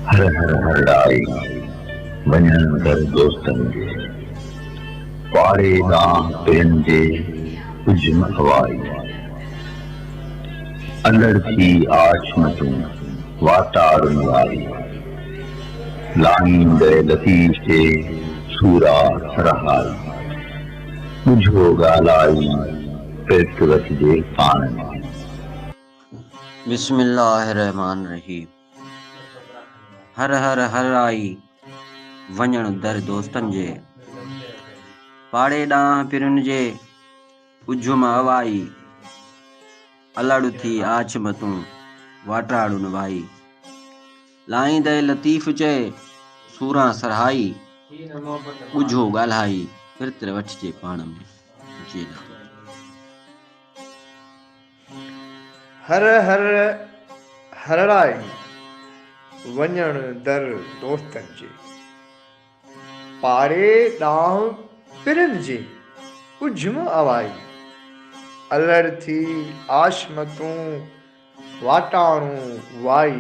हर हर हरड़ाई वञण दर दोस्तनि जे पाड़े ॾांहुं पिरनि जे उझम हवाई अलड़ थी आशमतूं वाटाड़ुनि वारी लाहींदे लतीफ़ जे सूरा सरहाई ॿुझो ॻाल्हाई पिरत वठिजे पाण में। बिस्मिल्लाहिर्रहमानिर्रहीम। हर हर हर आई वञण दर दोस्तनि जे पाड़े ॾांहुं पिरुनि जे उझुम हवाई अलड़ थी आछमतूं वाटाड़ुनि वाई लाहींदे लतीफ़ चए सूरां सरहाई ॿुझो ॻाल्हाई पिरत वठिजे पाण में। जी हर हर हरड़ाई वञण दर दोस्तनि जे पाड़े ॾांहुं पिरनि जे उझम आवाई अलड़ थी आशमतूं वाटाणूं वाई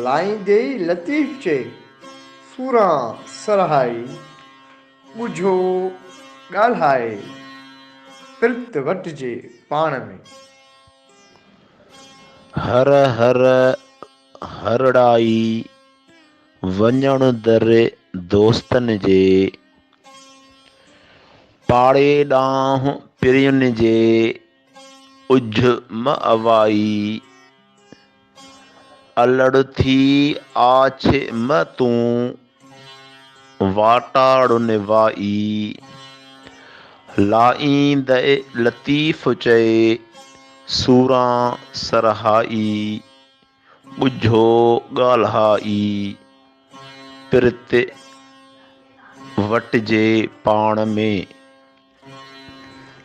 लाहींदे लतीफ़ चए सूरां सरहाई ॿुझो ॻाल्हाए पिरत वठिजे पाण में। हर हर हरड़ाई वञण दर दोस्तनि जे पाड़े ॾांहुं पिरुनि जे उझम हवाई अलड़ थी आछमतूं वाटाड़ुनि वाई लाहींदे लतीफ़ चए सूरां सरहाई ॿुझो ॻाल्हाई पिरत वठिजे पाण में।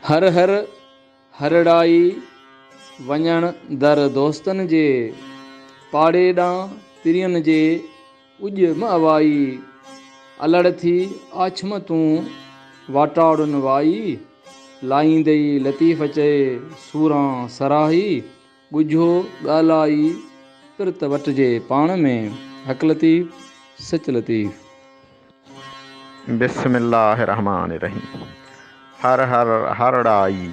हर हर हरड़ाई वञण दर दोस्तनि जे पाड़े ॾांहुं पिरुनि जे उझम हवाई अलड़ थी आछमतूं वाटाड़ुनि वाई लाहींदे लतीफ़ चए सूरां सरहाई ॿुझो ॻाल्हाई पिरत वठिजे पाण में। हक लतीफ़ सच लतीफ़। बिस्मिल्लाहिर्रहमानिर्रहीम। हर हर हरड़ाई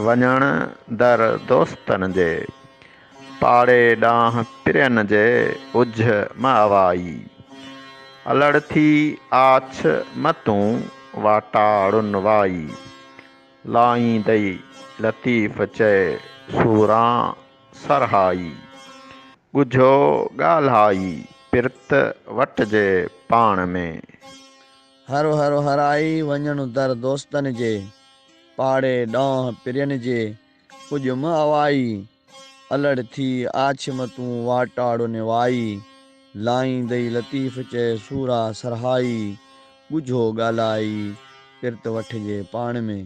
वञण दर दोस्तनि जे पाड़े ॾांहुं पिरुनि जे उझम हवाई अलड़ थी आछमतूं वाटाड़ुनि वाई लाहींदे लतीफ़ चए सूरां सरहाई ॿुझो ॻाल्हाई पिरत वठिजे पाण में। हर हर हराई वञण दर दोस्तनि जे पाड़े ॾांहुं पिरुनि जे उझम हवाई अलड़ थी आछमतूं वाटाड़ुनि वाई लाहींदे लतीफ़ चए सूरा सरहाई ॿुझो ॻाल्हाई पिरत वठिजे पाण में।